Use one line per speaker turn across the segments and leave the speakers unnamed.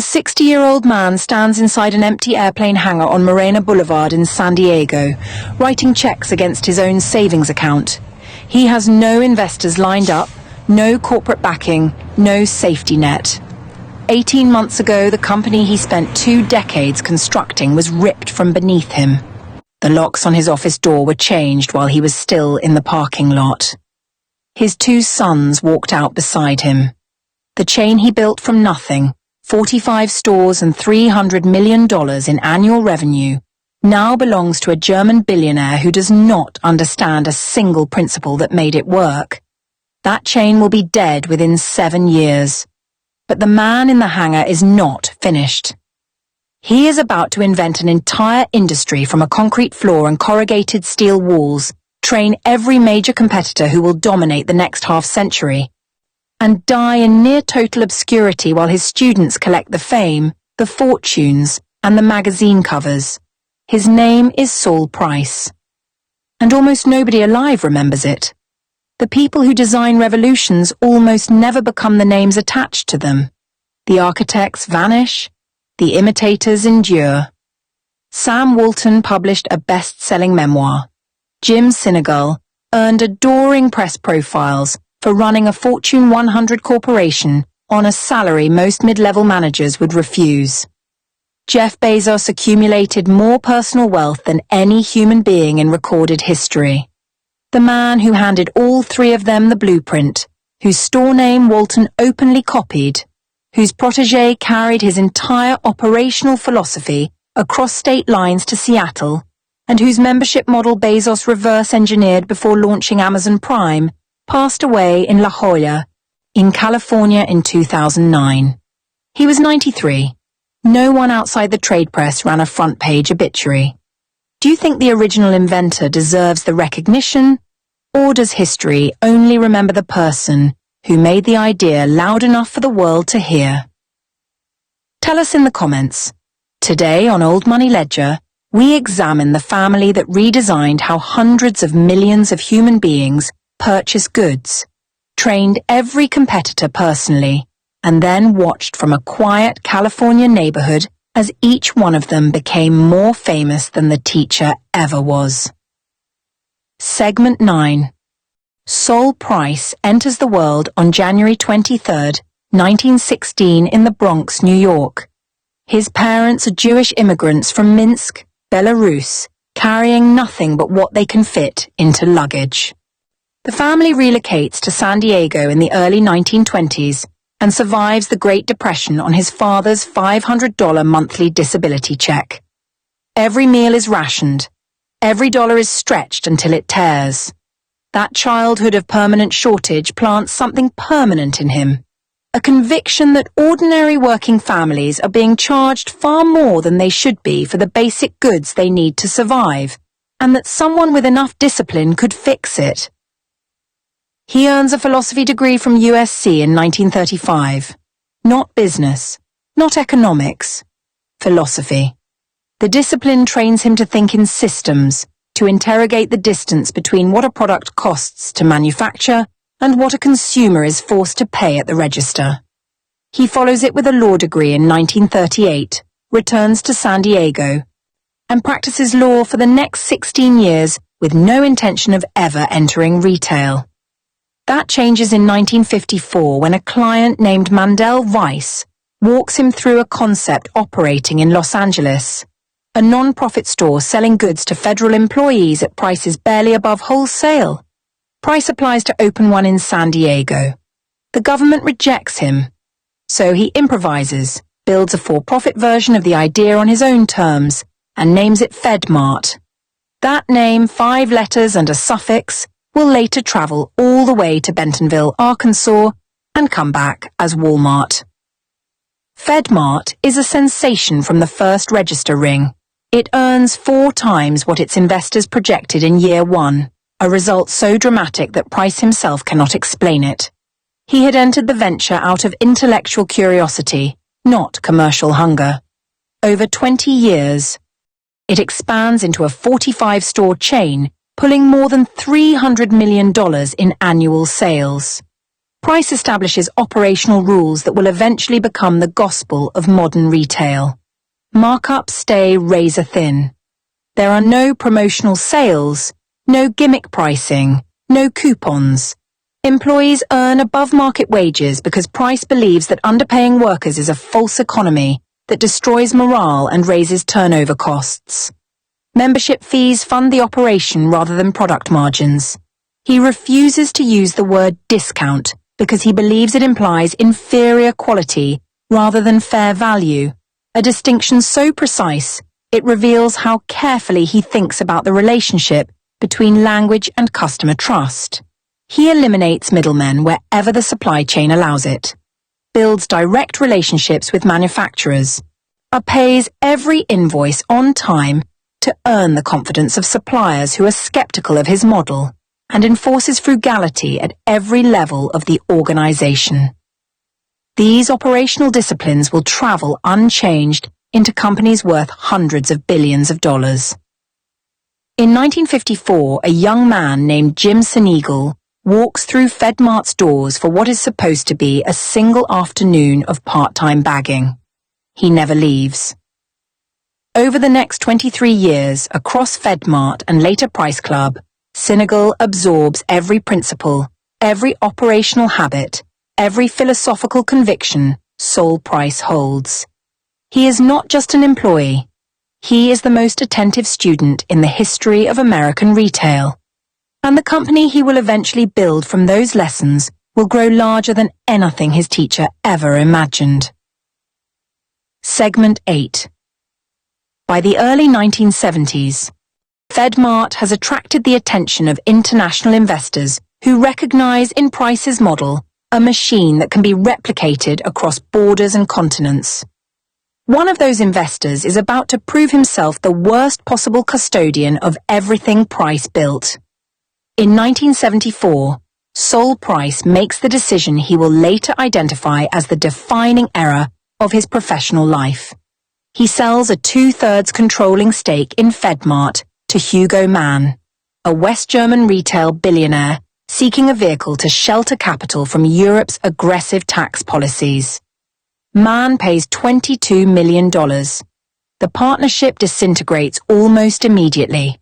A 60-year-old man stands inside an empty airplane hangar on Morena Boulevard in San Diego, writing checks against his own savings account. He has no investors lined up, no corporate backing, no safety net. 18 months ago, the company he spent 2 decades constructing was ripped from beneath him. The locks on his office door were changed while he was still in the parking lot. His 2 sons walked out beside him. The chain he built from nothing, 45 stores and $300 million in annual revenue, now belongs to a German billionaire who does not understand a single principle that made it work. That chain will be dead within 7 years. But the man in the hangar is not finished. He is about to invent an entire industry from a concrete floor and corrugated steel walls, train every major competitor who will dominate the next half-century, and die in near-total obscurity while his students collect the fame, the fortunes, and the magazine covers. His name is Saul Price. And almost nobody alive remembers it. The people who design revolutions almost never become the names attached to them. The architects vanish, the imitators endure. Sam Walton published a best-selling memoir. Jim Sinegal earned adoring press profiles for running a Fortune 100 corporation on a salary most mid-level managers would refuse. Jeff Bezos accumulated more personal wealth than any human being in recorded history. The man who handed all 3 of them the blueprint, whose store name Walton openly copied, whose protégé carried his entire operational philosophy across state lines to Seattle, and whose membership model Bezos reverse-engineered before launching Amazon Prime, passed away in La Jolla, in California in 2009. He was 93. No one outside the trade press ran a front-page obituary. Do you think the original inventor deserves the recognition, or does history only remember the person who made the idea loud enough for the world to hear? Tell us in the comments. Today on Old Money Ledger, we examine the family that redesigned how hundreds of millions of human beings purchase goods, trained every competitor personally, and then watched from a quiet California neighborhood as each one of them became more famous than the teacher ever was. Segment 9. Saul Price enters the world on January 23, 1916 in the Bronx, New York. His parents are Jewish immigrants from Minsk, Belarus, carrying nothing but what they can fit into luggage. The family relocates to San Diego in the early 1920s and survives the Great Depression on his father's $500 monthly disability check. Every meal is rationed. Every dollar is stretched until it tears. That childhood of permanent shortage plants something permanent in him. A conviction that ordinary working families are being charged far more than they should be for the basic goods they need to survive, and that someone with enough discipline could fix it. He earns a philosophy degree from USC in 1935. Not business, not economics, philosophy. The discipline trains him to think in systems, to interrogate the distance between what a product costs to manufacture and what a consumer is forced to pay at the register. He follows it with a law degree in 1938, returns to San Diego, and practices law for the next 16 years with no intention of ever entering retail. That changes in 1954 when a client named Mandel Weiss walks him through a concept operating in Los Angeles, a non-profit store selling goods to federal employees at prices barely above wholesale. Price applies to open one in San Diego. The government rejects him, so he improvises, builds a for-profit version of the idea on his own terms, and names it FedMart. That name, 5 letters and a suffix, will later travel all the way to Bentonville, Arkansas, and come back as Walmart. FedMart is a sensation from the first register ring. It earns 4 times what its investors projected in year 1, a result so dramatic that Price himself cannot explain it. He had entered the venture out of intellectual curiosity, not commercial hunger. Over 20 years, it expands into a 45-store chain, pulling more than $300 million in annual sales. Price establishes operational rules that will eventually become the gospel of modern retail. Markups stay razor thin. There are no promotional sales, no gimmick pricing, no coupons. Employees earn above market wages because Price believes that underpaying workers is a false economy that destroys morale and raises turnover costs. Membership fees fund the operation rather than product margins. He refuses to use the word discount because he believes it implies inferior quality rather than fair value, a distinction so precise it reveals how carefully he thinks about the relationship between language and customer trust. He eliminates middlemen wherever the supply chain allows it, builds direct relationships with manufacturers, pays every invoice on time to earn the confidence of suppliers who are skeptical of his model, and enforces frugality at every level of the organization. These operational disciplines will travel unchanged into companies worth hundreds of billions of dollars. In 1954, a young man named Jim Sinegal walks through FedMart's doors for what is supposed to be a single afternoon of part-time bagging. He never leaves. Over the next 23 years, across FedMart and later Price Club, Sinegal absorbs every principle, every operational habit, every philosophical conviction Sol Price holds. He is not just an employee. He is the most attentive student in the history of American retail. And the company he will eventually build from those lessons will grow larger than anything his teacher ever imagined. Segment 8. By the early 1970s, FedMart has attracted the attention of international investors who recognize in Price's model a machine that can be replicated across borders and continents. One of those investors is about to prove himself the worst possible custodian of everything Price built. In 1974, Sol Price makes the decision he will later identify as the defining error of his professional life. He sells a 2/3 controlling stake in FedMart to Hugo Mann, a West German retail billionaire seeking a vehicle to shelter capital from Europe's aggressive tax policies. Mann pays $22 million. The partnership disintegrates almost immediately.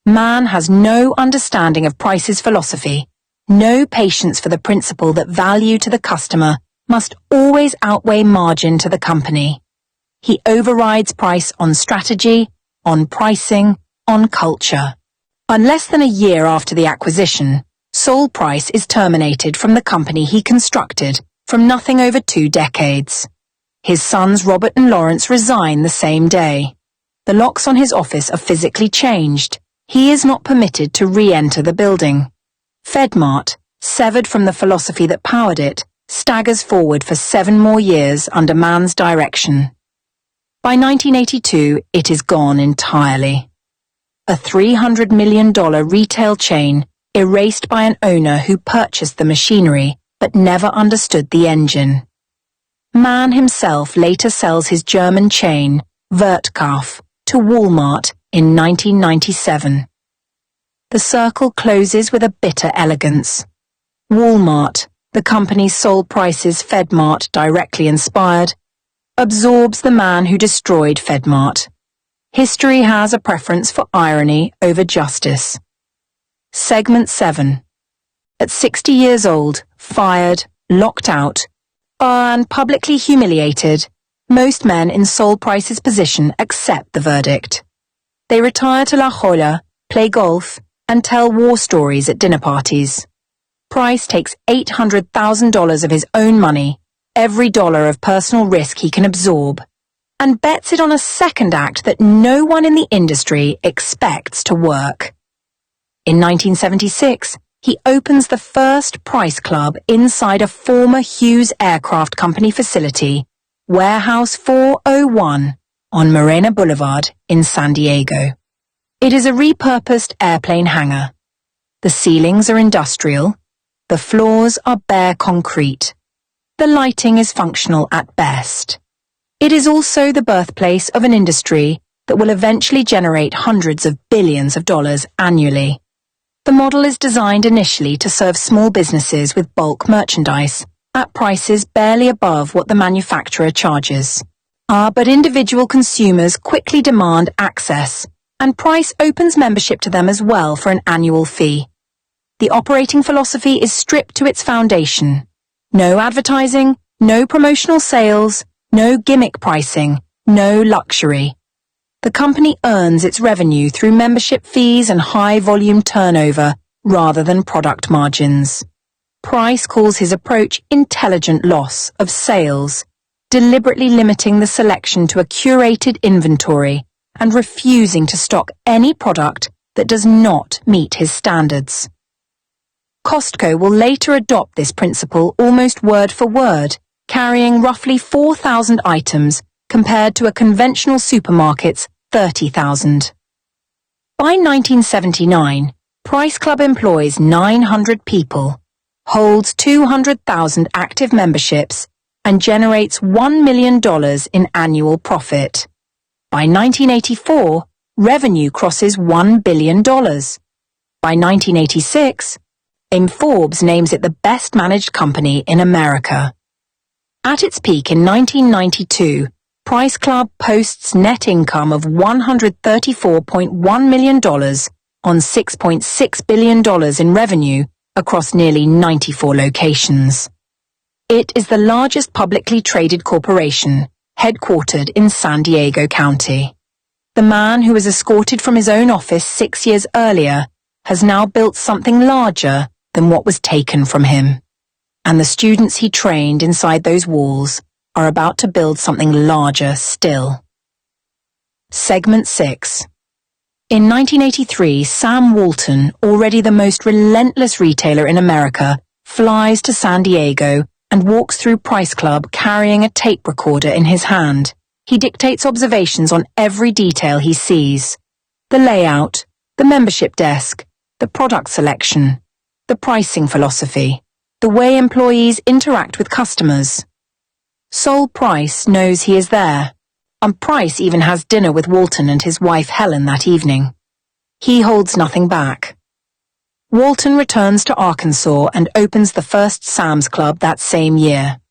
Mann has no understanding of Price's philosophy, no patience for the principle that value to the customer must always outweigh margin to the company. He overrides Price on strategy, on pricing, on culture. On less than a year after the acquisition, Sol Price is terminated from the company he constructed from nothing over 2 decades. His sons Robert and Lawrence resign the same day. The locks on his office are physically changed. He is not permitted to re-enter the building. FedMart, severed from the philosophy that powered it, staggers forward for 7 more years under Mann's direction. By 1982, it is gone entirely. A $300 million retail chain erased by an owner who purchased the machinery but never understood the engine. Mann himself later sells his German chain, Wertkauf, to Walmart in 1997. The circle closes with a bitter elegance. Walmart, the company Sol Price's FedMart directly inspired, absorbs the man who destroyed FedMart. History has a preference for irony over justice. Segment 7. At 60 years old, fired, locked out, and publicly humiliated, most men in Sol Price's position accept the verdict. They retire to La Jolla, play golf, and tell war stories at dinner parties. Price takes $800,000 of his own money, every dollar of personal risk he can absorb, and bets it on a second act that no one in the industry expects to work. In 1976, he opens the first Price Club inside a former Hughes Aircraft Company facility, Warehouse 401, on Morena Boulevard in San Diego. It is a repurposed airplane hangar. The ceilings are industrial. The floors are bare concrete. The lighting is functional at best. It is also the birthplace of an industry that will eventually generate hundreds of billions of dollars annually. The model is designed initially to serve small businesses with bulk merchandise at prices barely above what the manufacturer charges. But individual consumers quickly demand access, and Price opens membership to them as well for an annual fee. The operating philosophy is stripped to its foundation. No advertising, no promotional sales, no gimmick pricing, no luxury. The company earns its revenue through membership fees and high-volume turnover rather than product margins. Price calls his approach intelligent loss of sales, deliberately limiting the selection to a curated inventory and refusing to stock any product that does not meet his standards. Costco will later adopt this principle almost word for word, carrying roughly 4,000 items compared to a conventional supermarket's 30,000. By 1979, Price Club employs 900 people, holds 200,000 active memberships, and generates $1 million in annual profit. By 1984, revenue crosses $1 billion. By 1986, Forbes names it the best managed company in America. At its peak in 1992, Price Club posts net income of $134.1 million on $6.6 billion in revenue across nearly 94 locations. It is the largest publicly traded corporation, headquartered in San Diego County. The man who was escorted from his own office 6 years earlier has now built something larger than what was taken from him. And the students he trained inside those walls are about to build something larger still. Segment 6. In 1983, Sam Walton, already the most relentless retailer in America, flies to San Diego and walks through Price Club carrying a tape recorder in his hand. He dictates observations on every detail he sees. The layout, the membership desk, the product selection, the pricing philosophy, the way employees interact with customers. Sol Price knows he is there, and Price even has dinner with Walton and his wife Helen that evening. He holds nothing back. Walton returns to Arkansas and opens the first Sam's Club that same year.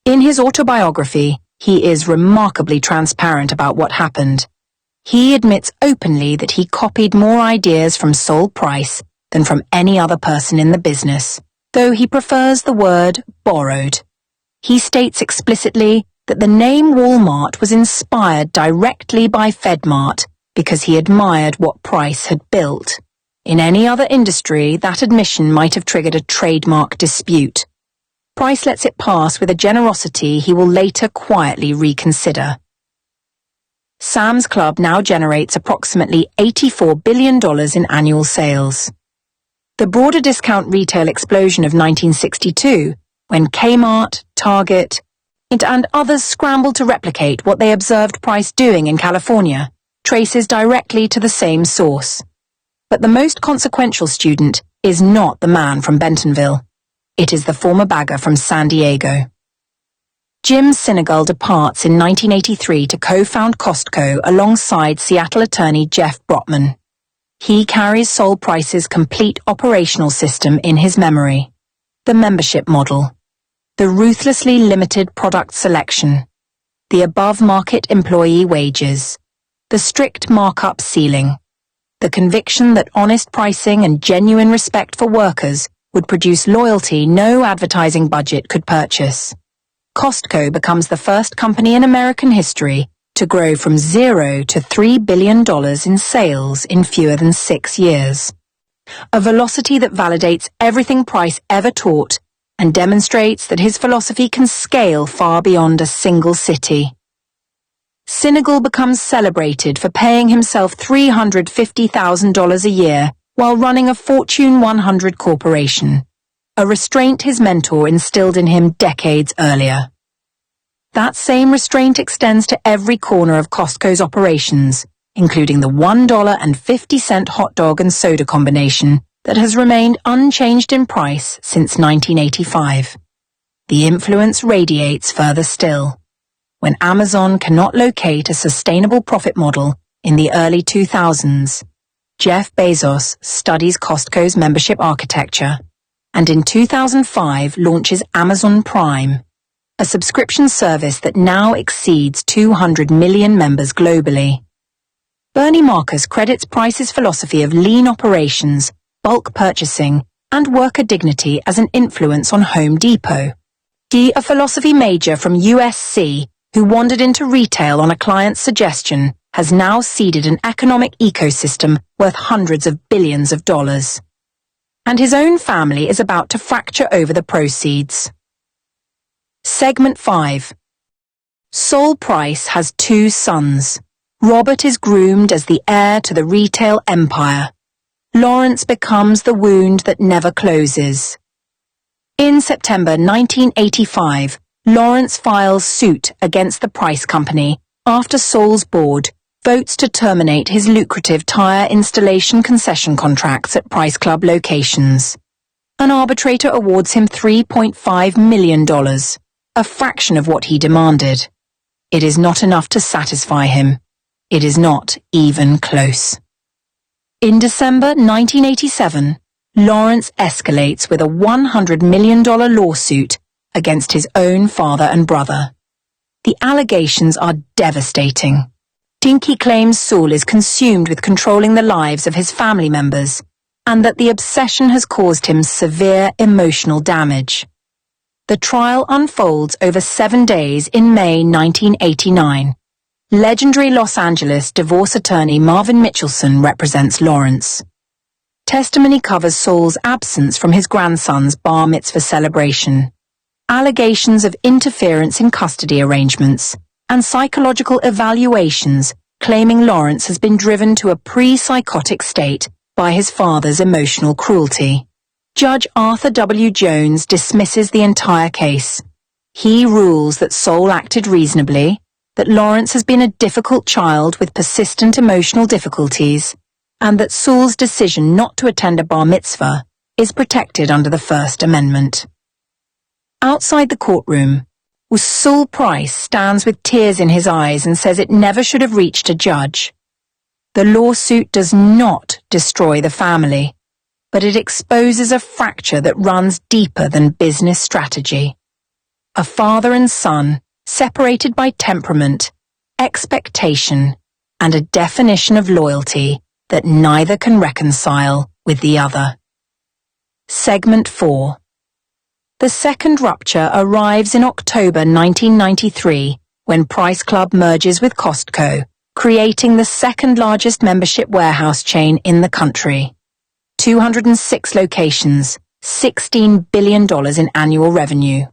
In his autobiography, he is remarkably transparent about what happened. He admits openly that he copied more ideas from Sol Price than from any other person in the business, though he prefers the word borrowed. He states explicitly that the name Walmart was inspired directly by FedMart because he admired what Price had built. In any other industry, that admission might have triggered a trademark dispute. Price lets it pass with a generosity he will later quietly reconsider. Sam's Club now generates approximately $84 billion in annual sales. The broader discount retail explosion of 1962, when Kmart, Target, and others scrambled to replicate what they observed Price doing in California, traces directly to the same source. But the most consequential student is not the man from Bentonville. It is the former bagger from San Diego. Jim Sinegal departs in 1983 to co-found Costco alongside Seattle attorney Jeff Brotman. He carries Sol Price's complete operational system in his memory. The membership model, the ruthlessly limited product selection, the above-market employee wages, the strict markup ceiling, the conviction that honest pricing and genuine respect for workers would produce loyalty no advertising budget could purchase. Costco becomes the first company in American history to grow from $0 to $3 billion in sales in fewer than 6 years. A velocity that validates everything Price ever taught and demonstrates that his philosophy can scale far beyond a single city. Sinegal becomes celebrated for paying himself $350,000 a year while running a Fortune 100 corporation, a restraint his mentor instilled in him decades earlier. That same restraint extends to every corner of Costco's operations, including the $1.50 hot dog and soda combination that has remained unchanged in price since 1985. The influence radiates further still. When Amazon cannot locate a sustainable profit model in the early 2000s, Jeff Bezos studies Costco's membership architecture and in 2005 launches Amazon Prime, a subscription service that now exceeds 200 million members globally. Bernie Marcus credits Price's philosophy of lean operations, bulk purchasing, and worker dignity as an influence on Home Depot. He, a philosophy major from USC, who wandered into retail on a client's suggestion, has now seeded an economic ecosystem worth hundreds of billions of dollars. And his own family is about to fracture over the proceeds. Segment 5. Sol Price has 2 sons. Robert is groomed as the heir to the retail empire. Lawrence becomes the wound that never closes. In September 1985, Lawrence files suit against the Price Company after Sol's board votes to terminate his lucrative tire installation concession contracts at Price Club locations. An arbitrator awards him $3.5 million, a fraction of what he demanded. It is not enough to satisfy him. It is not even close. In December 1987, Lawrence escalates with a $100 million lawsuit against his own father and brother. The allegations are devastating. Dinky claims Sol is consumed with controlling the lives of his family members, and that the obsession has caused him severe emotional damage. The trial unfolds over 7 days in May 1989. Legendary Los Angeles divorce attorney Marvin Mitchelson represents Lawrence. Testimony covers Sol's absence from his grandson's bar mitzvah celebration, allegations of interference in custody arrangements, and psychological evaluations claiming Lawrence has been driven to a pre-psychotic state by his father's emotional cruelty. Judge Arthur W. Jones dismisses the entire case. He rules that Sol acted reasonably, that Lawrence has been a difficult child with persistent emotional difficulties, and that Sol's decision not to attend a bar mitzvah is protected under the First Amendment. Outside the courtroom, Sol Price stands with tears in his eyes and says it never should have reached a judge. The lawsuit does not destroy the family, but it exposes a fracture that runs deeper than business strategy. A father and son separated by temperament, expectation, and a definition of loyalty that neither can reconcile with the other. Segment 4. The second rupture arrives in October 1993 when Price Club merges with Costco, creating the second largest membership warehouse chain in the country. 206 locations, $16 billion in annual revenue.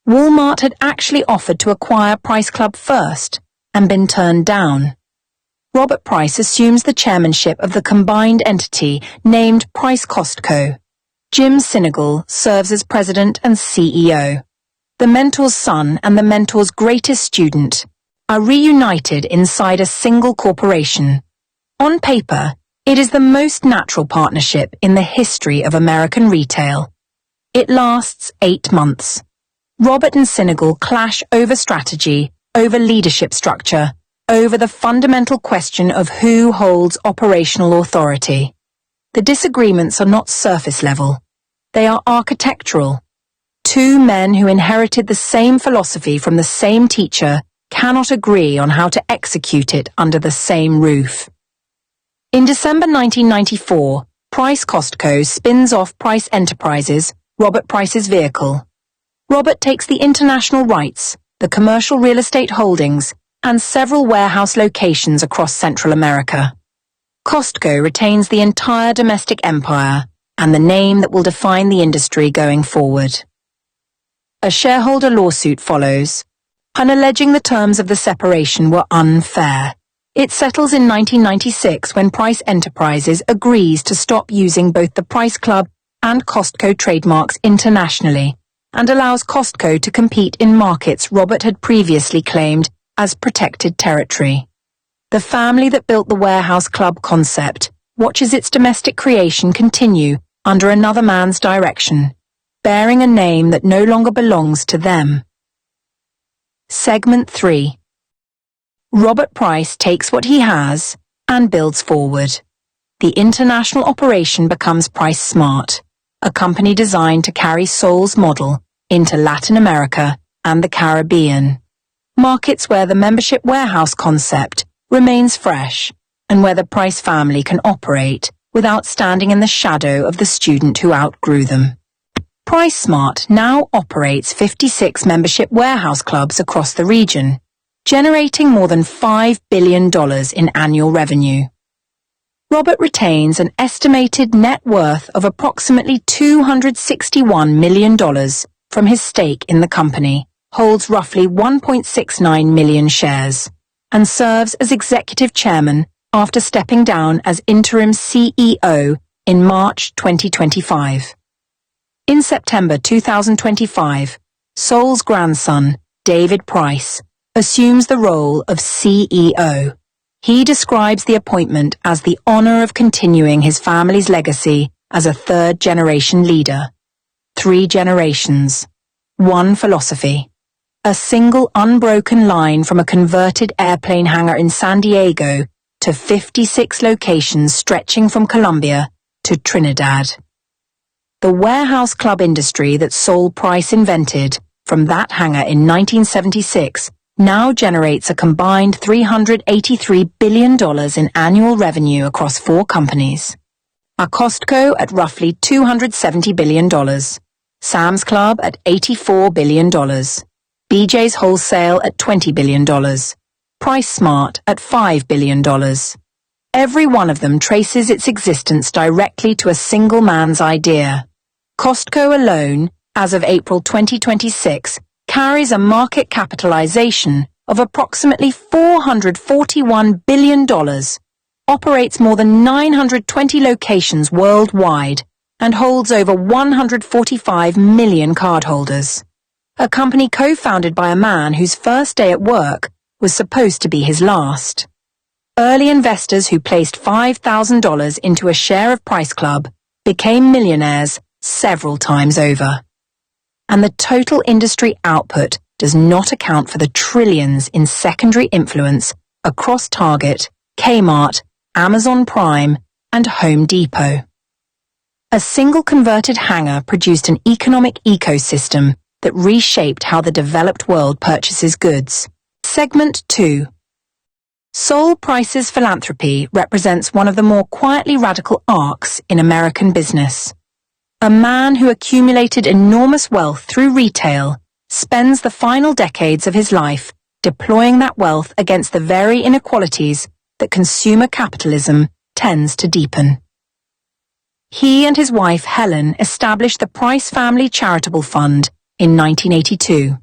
Walmart had actually offered to acquire Price Club first and been turned down. Robert Price assumes the chairmanship of the combined entity named Price Costco. Jim Sinegal serves as president and CEO. The mentor's son and the mentor's greatest student are reunited inside a single corporation. On paper, it is the most natural partnership in the history of American retail. It lasts 8 months. Robert and Sinegal clash over strategy, over leadership structure, over the fundamental question of who holds operational authority. The disagreements are not surface level. They are architectural. 2 men who inherited the same philosophy from the same teacher cannot agree on how to execute it under the same roof. In December 1994, Price Costco spins off Price Enterprises, Robert Price's vehicle. Robert takes the international rights, the commercial real estate holdings, and several warehouse locations across Central America. Costco retains the entire domestic empire and the name that will define the industry going forward. A shareholder lawsuit follows, and alleging the terms of the separation were unfair. It settles in 1996 when Price Enterprises agrees to stop using both the Price Club and Costco trademarks internationally, and allows Costco to compete in markets Robert had previously claimed as protected territory. The family that built the warehouse club concept watches its domestic creation continue under another man's direction, bearing a name that no longer belongs to them. Segment 3. Robert Price takes what he has and builds forward. the international operation becomes Price Smart, a company designed to carry Sol's model into Latin America and the Caribbean, markets where the membership warehouse concept remains fresh and where the Price family can operate without standing in the shadow of the student who outgrew them. Price Smart now operates 56 membership warehouse clubs across the region, generating more than $5 billion in annual revenue. Robert retains an estimated net worth of approximately $261 million from his stake in the company, holds roughly 1.69 million shares, and serves as executive chairman after stepping down as interim CEO in March 2025. In September 2025, Sol's grandson, David Price, assumes the role of CEO. He describes the appointment as the honor of continuing his family's legacy as a third-generation leader. 3 generations, 1 philosophy. A single unbroken line from a converted airplane hangar in San Diego to 56 locations stretching from Colombia to Trinidad. The warehouse club industry that Sol Price invented from that hangar in 1976 now generates a combined $383 billion in annual revenue across 4 companies. A Costco at roughly $270 billion, Sam's Club at $84 billion, BJ's Wholesale at $20 billion, Price Smart at $5 billion. Every one of them traces its existence directly to a single man's idea. Costco alone, as of April 2026, carries a market capitalization of approximately $441 billion, operates more than 920 locations worldwide, and holds over 145 million cardholders. A company co-founded by a man whose first day at work was supposed to be his last. Early investors who placed $5,000 into a share of Price Club became millionaires several times over. And the total industry output does not account for the trillions in secondary influence across Target, Kmart, Amazon Prime, and Home Depot. A single converted hangar produced an economic ecosystem that reshaped how the developed world purchases goods. Segment 2. Sol Price's philanthropy represents one of the more quietly radical arcs in American business. A man who accumulated enormous wealth through retail spends the final decades of his life deploying that wealth against the very inequalities that consumer capitalism tends to deepen. He and his wife Helen established the Price Family Charitable Fund in 1982.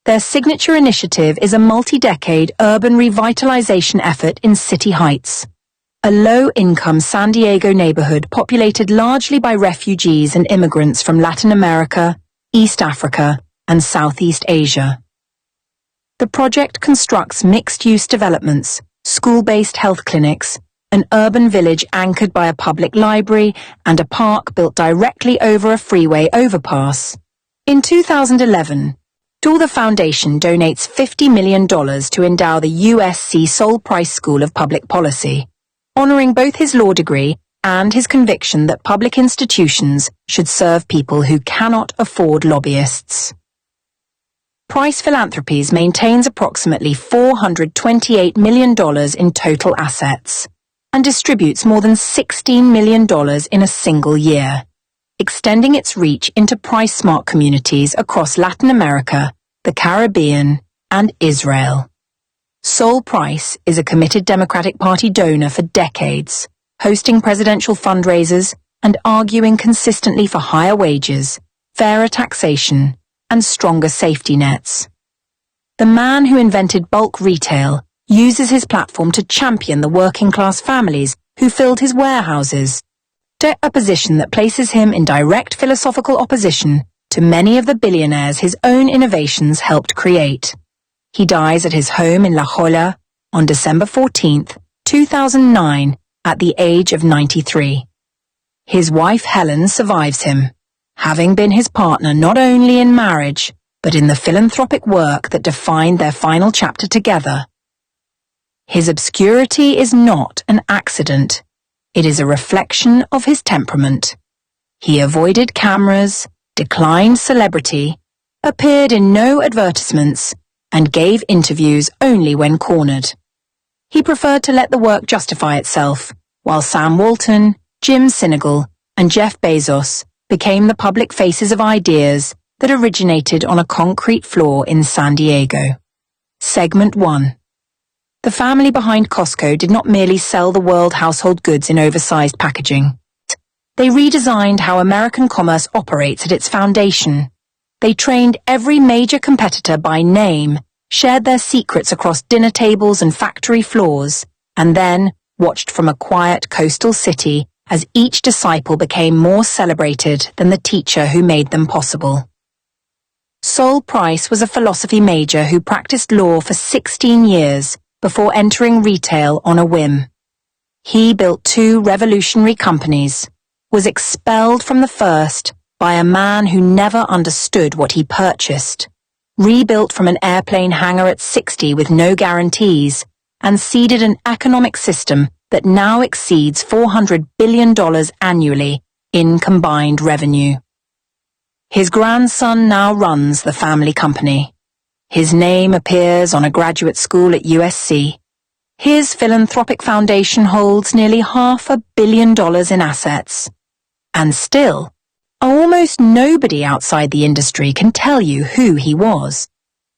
Their signature initiative is a multi-decade urban revitalization effort in City Heights, a low-income San Diego neighborhood populated largely by refugees and immigrants from Latin America, East Africa, and Southeast Asia. The project constructs mixed-use developments, school-based health clinics, an urban village anchored by a public library, and a park built directly over a freeway overpass. In 2011, the Foundation donates $50 million to endow the USC Sol Price School of Public Policy, honoring both his law degree and his conviction that public institutions should serve people who cannot afford lobbyists. Price Philanthropies maintains approximately $428 million in total assets and distributes more than $16 million in a single year, extending its reach into Price Smart communities across Latin America, the Caribbean, and Israel. Sol Price is a committed Democratic Party donor for decades, hosting presidential fundraisers and arguing consistently for higher wages, fairer taxation, and stronger safety nets. The man who invented bulk retail uses his platform to champion the working-class families who filled his warehouses, a position that places him in direct philosophical opposition to many of the billionaires his own innovations helped create. He dies at his home in La Jolla on December 14, 2009, at the age of 93. His wife Helen survives him, having been his partner not only in marriage, but in the philanthropic work that defined their final chapter together. His obscurity is not an accident. It is a reflection of his temperament. He avoided cameras, declined celebrity, appeared in no advertisements, and gave interviews only when cornered. He preferred to let the work justify itself, while Sam Walton, Jim Sinegal, and Jeff Bezos became the public faces of ideas that originated on a concrete floor in San Diego. Segment 1. The family behind Costco did not merely sell the world household goods in oversized packaging. They redesigned how American commerce operates at its foundation. They trained every major competitor by name, shared their secrets across dinner tables and factory floors, and then watched from a quiet coastal city as each disciple became more celebrated than the teacher who made them possible. Sol Price was a philosophy major who practiced law for 16 years before entering retail on a whim. He built 2 revolutionary companies, was expelled from the first by a man who never understood what he purchased, rebuilt from an airplane hangar at 60 with no guarantees, and seeded an economic system that now exceeds $400 billion annually in combined revenue. His grandson now runs the family company. His name appears on a graduate school at USC. His philanthropic foundation holds nearly $500 million in assets. And still, almost nobody outside the industry can tell you who he was.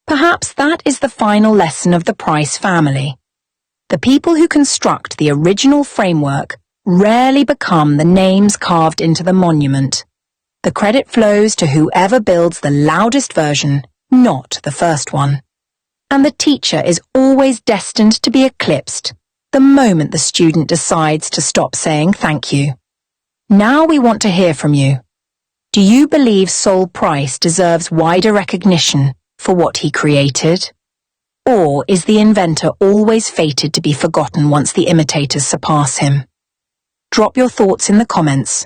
Perhaps that is the final lesson of the Price family. The people who construct the original framework rarely become the names carved into the monument. The credit flows to whoever builds the loudest version, not the first one. And the teacher is always destined to be eclipsed the moment the student decides to stop saying thank you. Now we want to hear from you. Do you believe Sol Price deserves wider recognition for what he created? Or is the inventor always fated to be forgotten once the imitators surpass him? Drop your thoughts in the comments.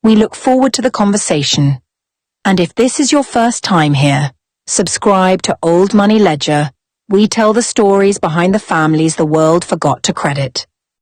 We look forward to the conversation. And if this is your first time here, subscribe to Old Money Ledger. We tell the stories behind the families the world forgot to credit.